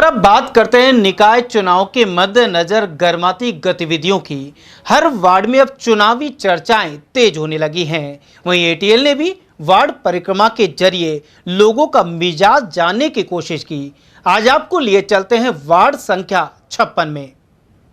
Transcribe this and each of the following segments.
और अब बात करते हैं निकाय चुनाव के मद्देनजर गर्माती गतिविधियों की। हर वार्ड में अब चुनावी चर्चाएं तेज होने लगी हैं। वहीं एटीएल ने भी वार्ड परिक्रमा के जरिए लोगों का मिजाज जानने की कोशिश की। आज आपको लिए चलते हैं वार्ड संख्या 56 में।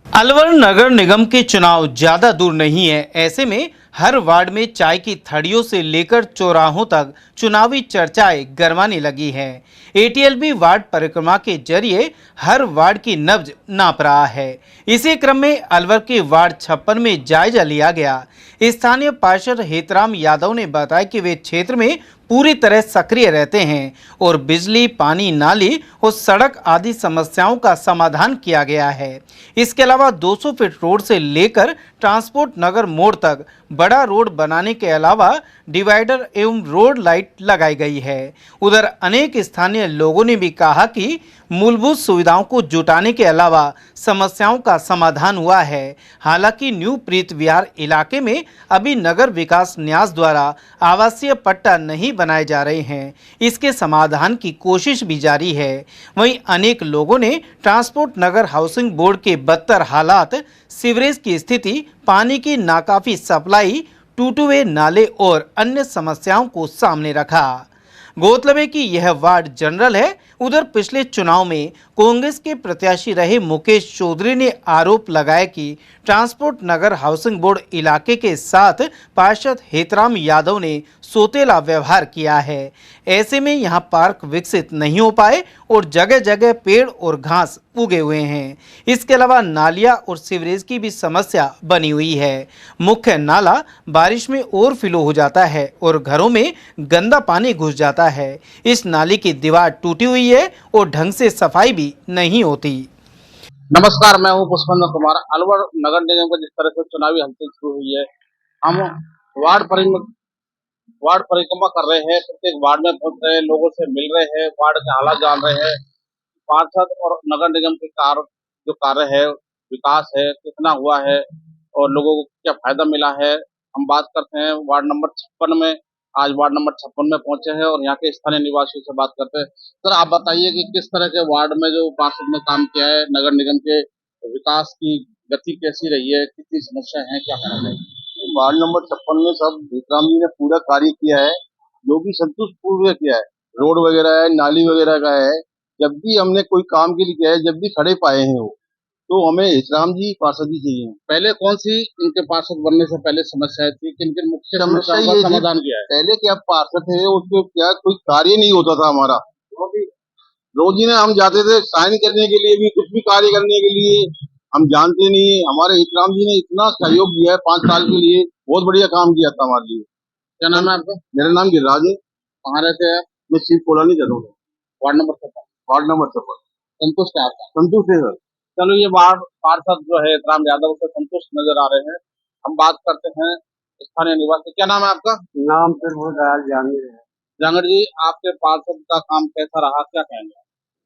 अलवर नगर निगम के चुनाव ज्यादा दूर नहीं है। ऐसे में हर वार्ड में चाय की थड़ियों से लेकर चौराहों तक चुनावी चर्चाएं गरमाने लगी हैं। एटीएल भी वार्ड परिक्रमा के जरिए हर वार्ड की नब्ज नाप रहा है। इसी क्रम में अलवर के वार्ड 56 में जायजा लिया गया। स्थानीय पार्षद हेतराम यादव ने बताया कि वे क्षेत्र में पूरी तरह सक्रिय रहते हैं और बिजली, पानी, नाली और सड़क आदि समस्याओं का समाधान किया गया है। इसके अलावा 200 फीट रोड से लेकर ट्रांसपोर्ट नगर मोड़ तक बड़ा रोड बनाने के अलावा डिवाइडर एवं रोड लाइट लगाई गई है। उधर अनेक स्थानीय लोगों ने भी कहा कि मूलभूत सुविधाओं को जुटाने के अलावा समस्याओं का समाधान हुआ है। हालांकि न्यू प्रीत विहार इलाके में अभी नगर विकास न्यास द्वारा आवासीय पट्टा नहीं बनाए जा रहे हैं। इसके समाधान की कोशिश भी जारी है। वहीं अनेक लोगों ने ट्रांसपोर्ट नगर हाउसिंग बोर्ड के बदतर हालात, सीवरेज की स्थिति, पानी की नाकाफी सप्लाई, टूटे हुए नाले और अन्य समस्याओं को सामने रखा। गौरतलब है कि यह वार्ड जनरल है। उधर पिछले चुनाव में कांग्रेस के प्रत्याशी रहे मुकेश चौधरी ने आरोप लगाया कि ट्रांसपोर्ट नगर हाउसिंग बोर्ड इलाके के साथ पार्षद हेतराम यादव ने सोतेला व्यवहार किया है। ऐसे में यहां पार्क विकसित नहीं हो पाए और जगह जगह पेड़ और घास उगे हुए हैं। इसके अलावा नालियां और सीवरेज की भी समस्या बनी हुई है। मुख्य नाला बारिश में ओवरफ्लो हो जाता है और घरों में गंदा पानी घुस जाता है। इस नाली की दीवार टूटी हुई है और ढंग से सफाई भी नहीं होती। नमस्कार, मैं हूं पुष्पेंद्र कुमार। अलवर नगर निगम का जिस तरह से चुनावी हलचल शुरू हुई है, हम वार्ड परिक्रमा कर रहे हैं। प्रत्येक वार्ड में पहुंच रहे हैं, लोगों से मिल रहे हैं, वार्ड के हालात जान रहे हैं। पार्षद और नगर निगम के कार्य है, विकास है, कितना हुआ है और लोगों को क्या फायदा मिला है, हम बात करते हैं। वार्ड नंबर 56 में आज वार्ड नंबर 56 में पहुंचे हैं और यहाँ के स्थानीय निवासियों से बात करते हैं। सर, आप बताइए कि किस तरह के वार्ड में जो पार्षद ने काम किया है, नगर निगम के विकास की गति कैसी रही है, कितनी समस्या है, क्या कहना चाहिए? वार्ड नंबर 56 में सब विक्राम जी ने पूरा कार्य किया है, जो भी संतुष्ट पूर्वक किया है। रोड वगैरह है, नाली वगैरह का है। जब भी हमने कोई काम के लिए किया है, जब भी खड़े पाए हैं वो, तो हमें हितराम जी पार्षद जी चाहिए। पहले कौन सी इनके पार्षद बनने से पहले समस्याएं थी, किन किन मुख्य समस्याओं का समाधान किया है? पहले क्या पार्षद थे, उसके क्या कोई कार्य नहीं होता था हमारा। रोज ही ने हम जाते थे साइन करने के लिए भी, कुछ भी कार्य करने के लिए हम जानते नहीं। हमारे हितराम जी ने इतना सहयोग दिया है 5 साल के लिए, बहुत बढ़िया काम किया था हमारे लिए। क्या नाम है आपका? मेरा नाम गिरिराज है। कहाँ रहते हैं? मैं शिव कोलानी जरूर हूँ। Ward number 56। वार्ड नंबर 56 संतुष्ट है आपका? संतुष्ट है सर। चलो, ये वार्ड पार्षद जो है राम यादव से संतुष्ट नजर आ रहे हैं। हम बात करते हैं स्थानीय निवासी। क्या नाम है आपका? नाम फिर वो दयाल जांगीर है। जांगड़ जी, आपके पार्षद का काम कैसा रहा, क्या कहेंगे?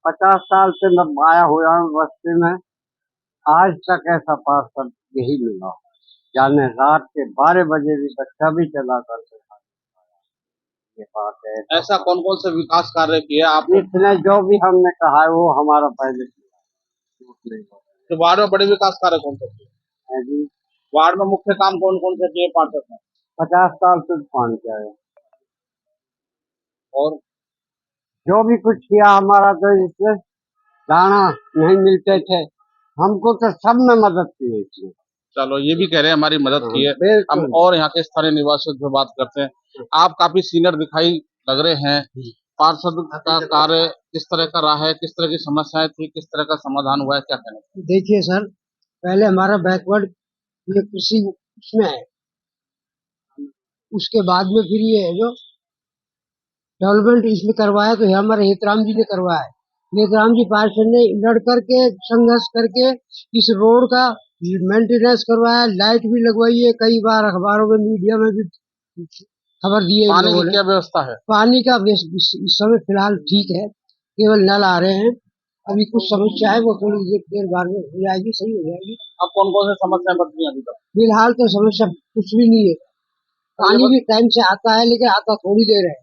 50 साल से मैं आया हुआ हूँ बस्ती में, आज तक ऐसा पार्षद यही मिला। जाने रात के 12 बजे भी बच्चा भी चला करके ये बात है। ऐसा कौन कौन से विकास कार्य किए आपने? इसने जो भी हमने कहा है वो हमारा पहले किया। तो वार्ड में बड़े विकास कार्य कौन से किए? है जी, वार्ड में मुख्य काम कौन कौन से किए पार्षद ने? 50 साल से दुकान किया है और जो भी कुछ किया हमारा, तो इससे दाना नहीं मिलते थे हमको, तो सब में मदद की है इसने। चलो, ये भी कह रहे हैं हमारी मदद की है। बिल्कुल। हम और यहाँ के स्थानीय निवासियों से बात करते हैं। आप काफी सीनियर दिखाई लग रहे हैं। पार्षद का कार्य किस तरह का रहा है, किस तरह की समस्याएं थी, किस तरह का समाधान हुआ है, क्या कहना है? देखिए सर, पहले हमारा बैकवर्ड ये कृषि उसमें है, उसके बाद में फिर ये है जो डेवलपमेंट इसमें करवाया तो हमारे हेतराम जी ने करवाया है। हेतराम जी पार्षद ने लड़ करके संघर्ष करके इस रोड का मेंटेनेंस करवाया, लाइट भी लगवाई है। कई बार अखबारों में, मीडिया में भी खबर दी है। पानी की क्या व्यवस्था है? पानी का इस समय फिलहाल ठीक है, केवल नल आ रहे हैं। अभी कुछ समस्या है, वो थोड़ी देर बाद में हो जाएगी, सही हो जाएगी। अब कौन कौन सी समस्या बच रही है अभी तक? फिलहाल तो समस्या कुछ भी नहीं है। पानी भी टाइम से आता है, लेकिन आता थोड़ी देर है।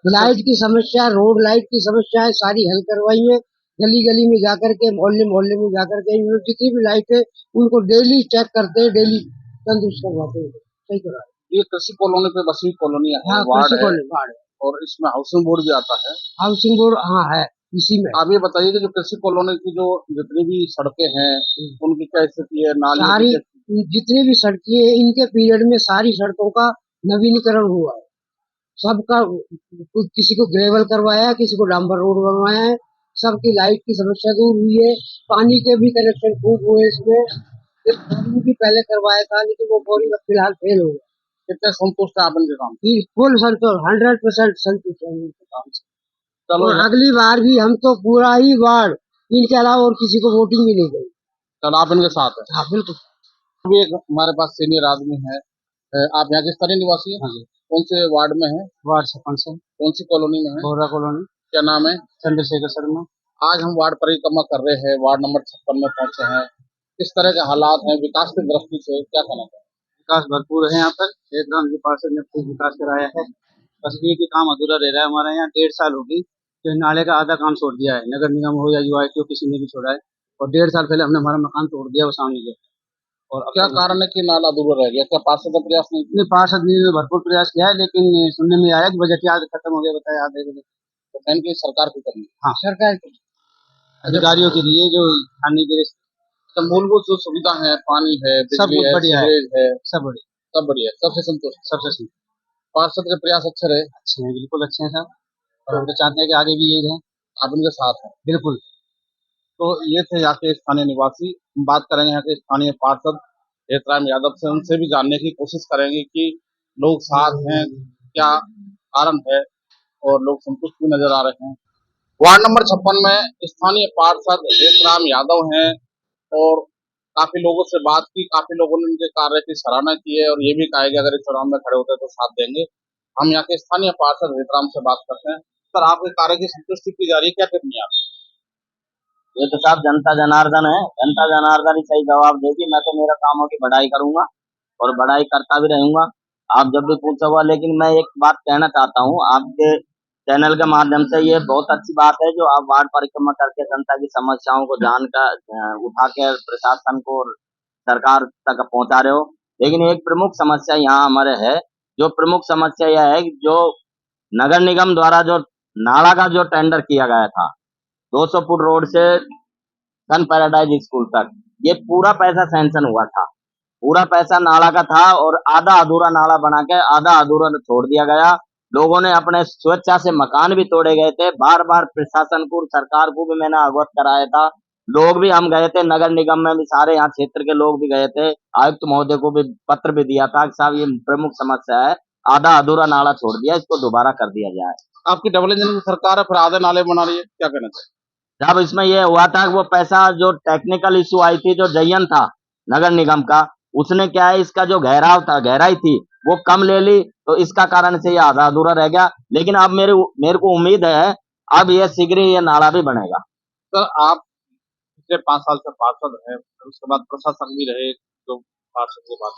लाइट की समस्या, रोड लाइट की समस्या है, सारी हल करवाई है। गली गली में जाकर के, मोहल्ले मोहल्ले में जाकर के इन लोग जितनी भी लाइट है उनको डेली चेक करते हैं, डेली तंदुरुस्त करवाते हैं, सही करा। ये कृषि कॉलोनी पे बसी कॉलोनी है, हाँ, वार्ड कृषि है, कॉलोनी वार्ड है। और इसमें हाउसिंग बोर्ड भी आता है। हाउसिंग बोर्ड हाँ है इसी में। आप ये बताइए कि जो कृषि कॉलोनी की जो जितनी भी सड़कें हैं उनकी क्या स्थिति है, नालियों सारी की क्या? जितनी भी सड़कें हैं इनके पीरियड में सारी सड़कों का नवीनीकरण हुआ है। सबका किसी को ग्रेवल करवाया, किसी को डांबर रोड बनवाया है, सबकी लाइट की समस्या दूर हुई है, पानी के भी कनेक्शन खूब हुए इसमें। एक बोरिंग भी पहले करवाया था लेकिन वो बोरिंग अब फिलहाल फेल हो गया। कितने संतुष्ट है आप इनके काम? फुल संतोष, 100% संतुष्ट है इनके काम से। चलो और अगली बार भी हम तो पूरा ही वार्ड इनके अलावा और किसी को वोटिंग भी नहीं देंगे। चलो आप इनके साथ है। हाँ बिल्कुल। अभी एक हमारे पास सीनियर आदमी है। आप यहाँ के स्थानीय निवासी हैं? हाँ जी। कौन से वार्ड में है? वार्ड सरपंच है, कौन सी कॉलोनी में है? बोरा कॉलोनी, क्या नाम है? चंद्रशेखर शर्मा। आज हम वार्ड परिक्रमा कर रहे हैं, वार्ड नंबर 56 में पहुंचे हैं। किस तरह के हालात हैं विकास की दृष्टि से, क्या कहना चाहिए? विकास भरपूर है यहाँ पर। क्षेत्र के पार्षद ने खूब विकास कराया है। बस एक ही काम अधूरा रह रहा है हमारे यहाँ। 1.5 साल होगी तो नाले का आधा काम छोड़ दिया है, नगर निगम हो या यूआईटी हो, किसी ने भी छोड़ा है। और 1.5 साल पहले हमने हमारा मकान तोड़ दिया वो सामने जो। और अब क्या कारण है कि नाला अधूरा रह गया? क्या पार्षद का प्रयास नहीं किया? अपने पार्षद ने भरपूर प्रयास किया है लेकिन सुनने में आया कि बजट आज खत्म हो गया, बताया आधे बजट। तो कहने की सरकार की करनी हाँ, सरकार की अधिकारियों के लिए जो स्थानीय के तो मूलभूत जो सुविधा है, पानी है, सब बिजली है, बढ़िया है, सीवरेज है, सब बढ़िया, सब बढ़िया है, सबसे संतुष्ट। सबसे सुन पार्षद के प्रयास अच्छे रहे, अच्छे हैं, बिल्कुल अच्छे हैं सब। और हम तो चाहते हैं कि आगे भी यही रहे। आप उनके साथ हैं। बिल्कुल। तो ये थे यहाँ के स्थानीय निवासी। हम बात करेंगे यहाँ के स्थानीय पार्षद हेतराम यादव से, उनसे भी जानने की कोशिश करेंगे कि लोग साथ हैं, क्या कारण है, और लोग संतुष्ट भी नजर आ रहे हैं। वार्ड नंबर 56 में स्थानीय पार्षद हेतराम यादव हैं, और काफी लोगों से बात की, काफी लोगों ने उनके कार्य की सराहना की है, और ये भी कहा है कि अगर इस चुनाव में खड़े होते हैं तो साथ देंगे। हम यहाँ के स्थानीय पार्षद हेतराम से बात करते हैं। सर, आपके कार्य की संतुष्टि की जा रही है, क्या टिप्पणी आप? ये तो साहब जनता जनार्दन है, जनता जनार्दन ही सही जवाब देगी। मैं तो मेरा कामों की बढ़ाई करूंगा और बढ़ाई करता भी रहूंगा। आप जब भी पूछोगा, लेकिन मैं एक बात कहना चाहता हूँ आपके चैनल के माध्यम से। ये बहुत अच्छी बात है जो आप वार्ड परिक्रमा करके जनता की समस्याओं को जानकर उठा के प्रशासन को और सरकार तक पहुंचा रहे हो। लेकिन एक प्रमुख समस्या यहाँ हमारे है। जो प्रमुख समस्या यह है कि जो नगर निगम द्वारा जो नाला का जो टेंडर किया गया था 200 फुट रोड से सन पैराडाइज स्कूल तक, ये पूरा पैसा सैंक्शन हुआ था। पूरा पैसा नाला का था और आधा अधूरा नाला बना के आधा अधूरा छोड़ दिया गया। लोगों ने अपने स्वेच्छा से मकान भी तोड़े गए थे। बार बार प्रशासन को, सरकार को भी मैंने अवगत कराया था। लोग भी, हम गए थे नगर निगम में भी, सारे यहाँ क्षेत्र के लोग भी गए थे। आयुक्त महोदय को भी पत्र भी दिया था कि साहब ये प्रमुख समस्या है, आधा अधूरा नाला छोड़ दिया, इसको दोबारा कर दिया जाए। आपकी डबल इंजन की सरकार है, फिर आधे नाले बना रही है, क्या कहना चाहिए? जब इसमें ये हुआ था कि वो पैसा जो टेक्निकल इशू आई थी, जो जयन था नगर निगम का, उसने क्या है, इसका जो घेराव था, गहराई थी, वो कम ले ली, तो इसका कारण से ये आधा अधूरा रह गया। लेकिन अब मेरे को उम्मीद है अब ये शीघ्र ही ये नाला भी बनेगा। सर, आप पिछले 5 साल से पार्षद हैं, फिर उसके बाद प्रशासक भी रहे, जो पार्षद के बाद।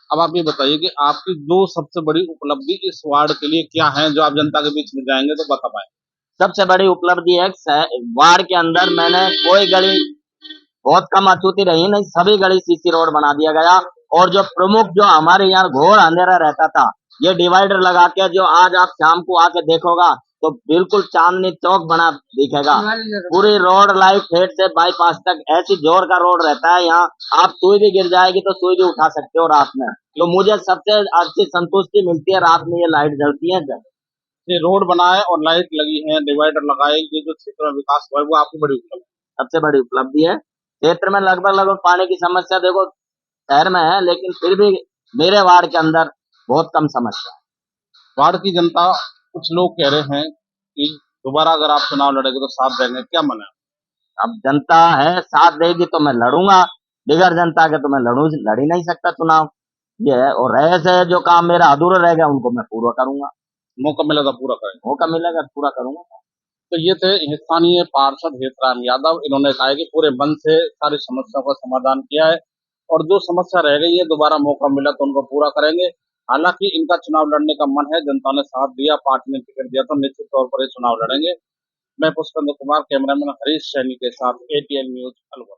अब आप ये बताइए कि आपकी दो सबसे बड़ी उपलब्धि इस वार्ड के लिए क्या है, जो आप जनता के बीच में जाएंगे तो बता पाए? सबसे बड़ी उपलब्धि है वार्ड के अंदर मैंने कोई गली बहुत कम अछूती रही नहीं, सभी गली सीसी रोड बना दिया गया। और जो प्रमुख, जो हमारे यहाँ घोर अंधेरा रहता था, ये डिवाइडर लगा के, जो आज आप शाम को आके देखोगा तो बिल्कुल चांदनी चौक बना दिखेगा। पूरी रोड लाइट हेड से बाईपास तक ऐसी जोर का रोड रहता है यहाँ, आप सुई भी गिर जाएगी तो सुई भी उठा सकते हो रात में। तो मुझे सबसे अच्छी संतुष्टि मिलती है रात में ये लाइट जलती है जब। ये रोड बना है और लाइट लगी है, डिवाइडर लगाए, ये जो क्षेत्र में विकास हुआ है वो आपकी बड़ी उपलब्धि है। सबसे बड़ी उपलब्धि है। क्षेत्र में लगभग पानी की समस्या देखो शहर में है, लेकिन फिर भी मेरे वार्ड के अंदर बहुत कम समस्या है। वार्ड की जनता, कुछ लोग कह रहे हैं कि दोबारा अगर आप चुनाव लड़ेंगे तो साथ देंगे, क्या मन है? अब जनता है साथ देगी तो मैं लड़ूंगा, बिगड़ जनता के तो मैं लड़ ही नहीं सकता चुनाव। ये है, और रहे से जो काम मेरा अधूरा रह गया उनको मैं पूरा करूंगा। मौका मिला तो पूरा करेंगे। मौका मिलेगा पूरा करूंगा। तो ये थे स्थानीय पार्षद हेतराम यादव। इन्होंने कहा है कि पूरे मन से सारी समस्याओं का समाधान किया है, और जो समस्या रह गई है दोबारा मौका मिला तो उनको पूरा करेंगे। हालांकि इनका चुनाव लड़ने का मन है, जनता ने साथ दिया, पार्टी ने टिकट दिया तो निश्चित तौर पर ये चुनाव लड़ेंगे। मैं पुष्पेंद्र कुमार, कैमरामैन हरीश सैनी के साथ एटीएन न्यूज अलवर।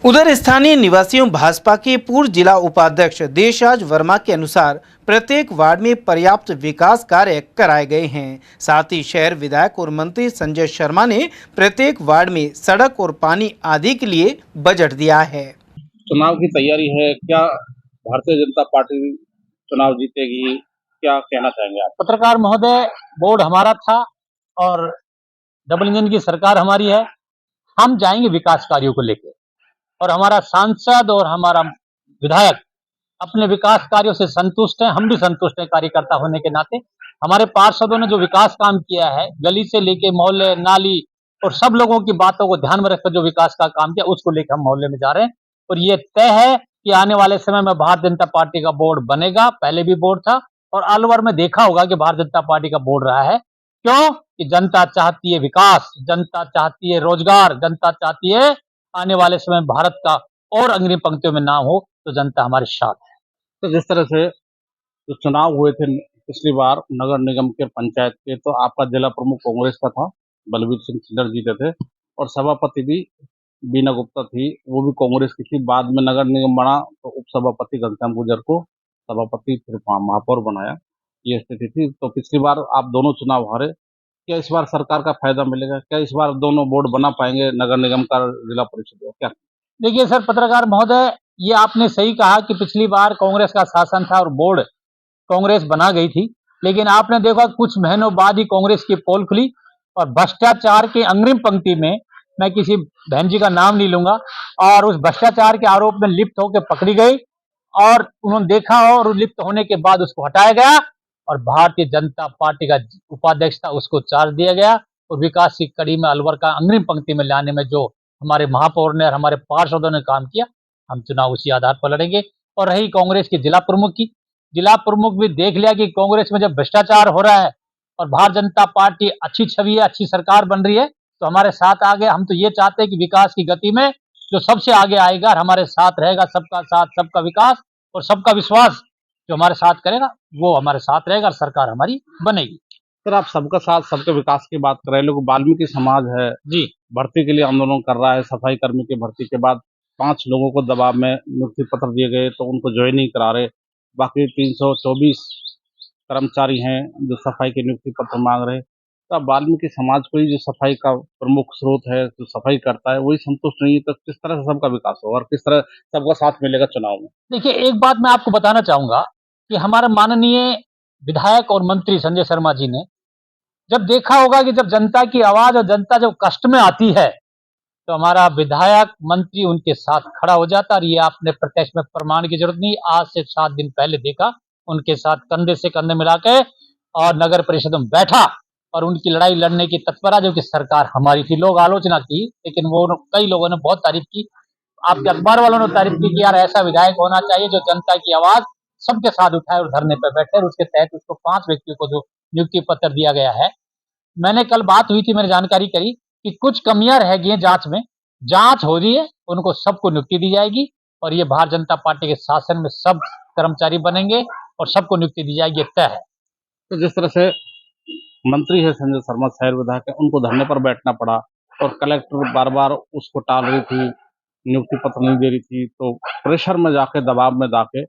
उधर स्थानीय निवासियों भाजपा के पूर्व जिला उपाध्यक्ष देशराज वर्मा के अनुसार प्रत्येक वार्ड में पर्याप्त विकास कार्य कराए गए हैं। साथ ही शहर विधायक और मंत्री संजय शर्मा ने प्रत्येक वार्ड में सड़क और पानी आदि के लिए बजट दिया है। चुनाव की तैयारी है, क्या भारतीय जनता पार्टी चुनाव जीतेगी, क्या कहना चाहेंगे आप? पत्रकार महोदय, बोर्ड हमारा था और डबल इंजन की सरकार हमारी है। हम जाएंगे विकास कार्यों को लेकर और हमारा सांसद और हमारा विधायक अपने विकास कार्यों से संतुष्ट हैं। हम भी संतुष्ट हैं कार्यकर्ता होने के नाते। हमारे पार्षदों ने जो विकास काम किया है, गली से लेके मोहल्ले, नाली और सब लोगों की बातों को ध्यान में रखकर जो विकास का काम किया, उसको लेकर हम मोहल्ले में जा रहे हैं। और ये तय है कि आने वाले समय में भारतीय जनता पार्टी का बोर्ड बनेगा। पहले भी बोर्ड था और अलवर में देखा होगा कि भारतीय जनता पार्टी का बोर्ड रहा है। क्यों? कि जनता चाहती है विकास, जनता चाहती है रोजगार, जनता चाहती है आने वाले समय भारत का और अग्रिम पंक्तियों में नाम हो, तो जनता हमारे साथ है। तो जिस तरह से जो चुनाव हुए थे पिछली बार नगर निगम के, पंचायत के, तो आपका जिला प्रमुख कांग्रेस का था, बलवीर सिंह सिद्धर जीते थे, और सभापति भी बीना गुप्ता थी, वो भी कांग्रेस की थी। बाद में नगर निगम बना तो उप सभापति घनश्याम गुर्जर को सभापति फिर महापौर बनाया, ये स्थिति थी। तो पिछली बार आप दोनों चुनाव हारे, क्या इस बार सरकार का फायदा मिलेगा? क्या इस बार दोनों बोर्ड बना पाएंगे, नगर निगम का, जिला परिषद का? क्या देखिए सर पत्रकार महोदय, ये आपने सही कहा कि पिछली बार कांग्रेस का शासन था और बोर्ड कांग्रेस बना गई थी, लेकिन आपने देखा कुछ महीनों बाद ही कांग्रेस की पोल खुली और भ्रष्टाचार के अग्रिम पंक्ति में, मैं किसी बहन जी का नाम नहीं लूंगा, और उस भ्रष्टाचार के आरोप में लिप्त होकर पकड़ी गई और उन्होंने देखा और लिप्त होने के बाद उसको हटाया गया और भारतीय जनता पार्टी का उपाध्यक्ष था उसको चार्ज दिया गया। और विकास की कड़ी में अलवर का अग्रिम पंक्ति में लाने में जो हमारे महापौर ने और हमारे पार्षदों ने काम किया, हम चुनाव उसी आधार पर लड़ेंगे। और रही कांग्रेस के जिला प्रमुख की, जिला प्रमुख भी देख लिया कि कांग्रेस में जब भ्रष्टाचार हो रहा है और भारतीय जनता पार्टी अच्छी छवि है, अच्छी सरकार बन रही है, तो हमारे साथ आ गए। हम तो ये चाहते हैं कि विकास की गति में जो सबसे आगे आएगा और हमारे साथ रहेगा, सबका साथ, सबका विकास और सबका विश्वास जो हमारे साथ करेगा, वो हमारे साथ रहेगा और सरकार हमारी बनेगी। सर, आप सबका साथ सबके विकास की बात कर रहे हैं, लोग वाल्मीकि समाज है जी, भर्ती के लिए आंदोलन कर रहा है। सफाई कर्मी की भर्ती के बाद 5 लोगों को दबाव में नियुक्ति पत्र दिए गए तो उनको ज्वाइन नहीं करा रहे। बाकी 324 कर्मचारी हैं जो सफाई के नियुक्ति पत्र मांग रहे हैं। तो अब वाल्मीकि समाज को ही जो सफाई का प्रमुख स्रोत है, जो सफाई करता है, वही संतुष्ट नहीं है, तो किस तरह से सबका विकास होगा और किस तरह सबका साथ मिलेगा चुनाव में? देखिए एक बात मैं आपको बताना चाहूंगा कि हमारा माननीय विधायक और मंत्री संजय शर्मा जी ने जब देखा होगा कि जब जनता की आवाज और जनता जब कष्ट में आती है तो हमारा विधायक मंत्री उनके साथ खड़ा हो जाता। और ये आपने प्रत्यक्ष में प्रमाण की जरूरत नहीं, आज से 7 दिन पहले देखा, उनके साथ कंधे से कंधे मिला के और नगर परिषद में बैठा और उनकी लड़ाई लड़ने की तत्परता, जो कि सरकार हमारी थी। लोग आलोचना की, लेकिन वो कई लोगों ने बहुत तारीफ की, आपके अखबार वालों ने तारीफ की कि यार ऐसा विधायक होना चाहिए जो जनता की आवाज सबके साथ उठाए और धरने पर बैठे। और उसके तहत उसको 5 व्यक्तियों को जो नियुक्ति पत्र दिया गया है, मैंने कल बात हुई थी, मैंने जानकारी करी कि कुछ कमियां रह गई हैं जांच में, जांच हो रही है, उनको सबको नियुक्ति दी जाएगी और ये भारतीय जनता पार्टी के शासन में सब कर्मचारी बनेंगे और सबको नियुक्ति दी जाएगी, तय है। तो जिस तरह से मंत्री है संजय शर्मा, शहर विधायक है, उनको धरने पर बैठना पड़ा और कलेक्टर बार बार उसको टाल रही थी, नियुक्ति पत्र नहीं दे रही थी, तो प्रेशर में जाके, दबाव में जाके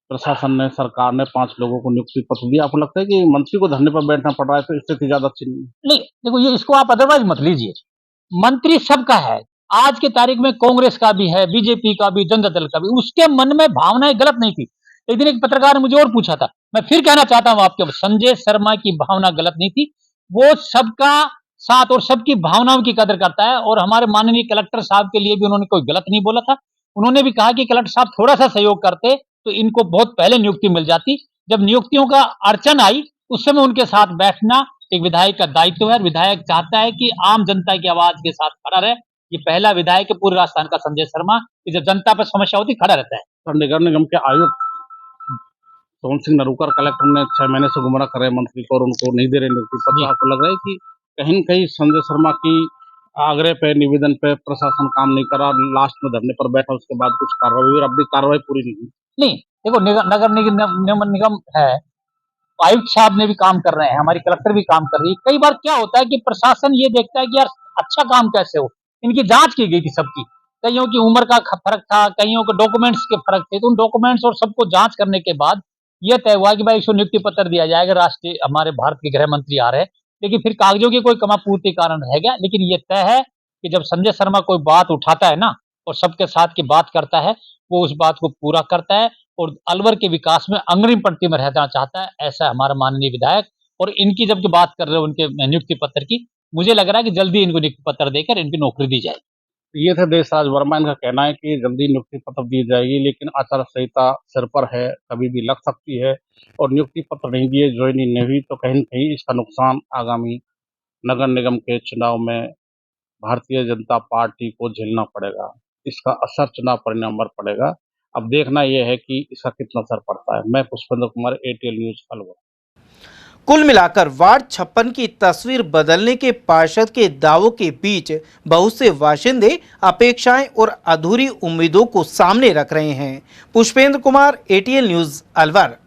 प्रशासन ने, सरकार ने 5 लोगों को नियुक्ति पत्र दिया। आपको लगता है कि मंत्री को धरने पर बैठना पड़ रहा है तो स्थिति ज्यादा अच्छी नहीं है? नहीं देखो, ये इसको आप अदरवाइज मत लीजिए, मंत्री सबका है, आज के तारीख में कांग्रेस का भी है, बीजेपी का भी, जनता दल का भी, उसके मन में भावनाएं गलत नहीं थी। एक दिन एक पत्रकार ने मुझे और पूछा था, मैं फिर कहना चाहता हूं आपके, संजय शर्मा की भावना गलत नहीं थी, वो सबका साथ और सबकी भावनाओं की कदर करता है। और हमारे माननीय कलेक्टर साहब के लिए भी उन्होंने कोई गलत नहीं बोला था, उन्होंने भी कहा कि कलेक्टर साहब थोड़ा सा सहयोग करते तो इनको बहुत पहले नियुक्ति मिल जाती। जब नियुक्तियों का अड़चन आई उस समय उनके साथ बैठना एक विधायक का दायित्व है। विधायक चाहता है कि आम जनता की आवाज के साथ खड़ा रहे। ये पहला विधायक है पूरे राजस्थान का संजय शर्मा कि जब जनता पर समस्या होती खड़ा रहता है। तो नगर निगम के आयुक्त सोहन सिंह नरूकर, कलेक्टर ने 6 महीने से गुमराह कर रहे मंत्री को और उनको नहीं दे रहे नियुक्ति पत्र। आपको लग रहा है कि कहीं न कहीं संजय शर्मा की आग्रह पे, निवेदन पे प्रशासन काम नहीं करा, लास्ट में धरने पर बैठा, उसके बाद कुछ कार्रवाई हुई और अब भी कार्रवाई पूरी नहीं हुई? नहीं देखो, नगर निगम है, आयुक्त साहब ने भी काम कर रहे हैं, हमारी कलेक्टर भी काम कर रही है। कई बार क्या होता है कि प्रशासन ये देखता है कि यार अच्छा काम कैसे हो, इनकी जांच की गई थी सबकी, कईयों की उम्र का फर्क था, कईयों के डॉक्यूमेंट्स के फर्क थे, तो उन डॉक्यूमेंट्स और सबको जांच करने के बाद यह तय हुआ कि भाई इसको नियुक्ति पत्र दिया जाएगा, राष्ट्रीय हमारे भारत के गृह मंत्री आ रहे हैं। लेकिन फिर कागजों की कोई कमापूर्ति कारण रह गया, लेकिन ये तय है कि जब संजय शर्मा कोई बात उठाता है ना और सबके साथ की बात करता है, वो उस बात को पूरा करता है और अलवर के विकास में अग्रिम पंक्ति में रहना चाहता है, ऐसा हमारा माननीय विधायक। और इनकी जब बात कर रहे हो उनके नियुक्ति पत्र की, मुझे लग रहा है कि जल्दी इनको नियुक्ति पत्र देकर इनकी नौकरी दी जाए। ये थे देशराज वर्मा, इनका कहना है कि जल्दी नियुक्ति पत्र दी जाएगी, लेकिन आचार संहिता सिर पर है, कभी भी लग सकती है और नियुक्ति पत्र नहीं दिए, ज्वाइनिंग नहीं हुई तो कहीं न कहीं इसका नुकसान आगामी नगर निगम के चुनाव में भारतीय जनता पार्टी को झेलना पड़ेगा। इसका असर चुनाव परिणाम पर पड़ेगा। अब देखना यह है कि इसका कितना असर पड़ता है। मैं पुष्पेंद्र कुमार, ATL न्यूज अलवर। कुल मिलाकर वार्ड 56 की तस्वीर बदलने के पार्षद के दावों के बीच बहुत से बाशिंदे अपेक्षाएं और अधूरी उम्मीदों को सामने रख रहे हैं। Pushpendra Kumar, ATL news Alwar.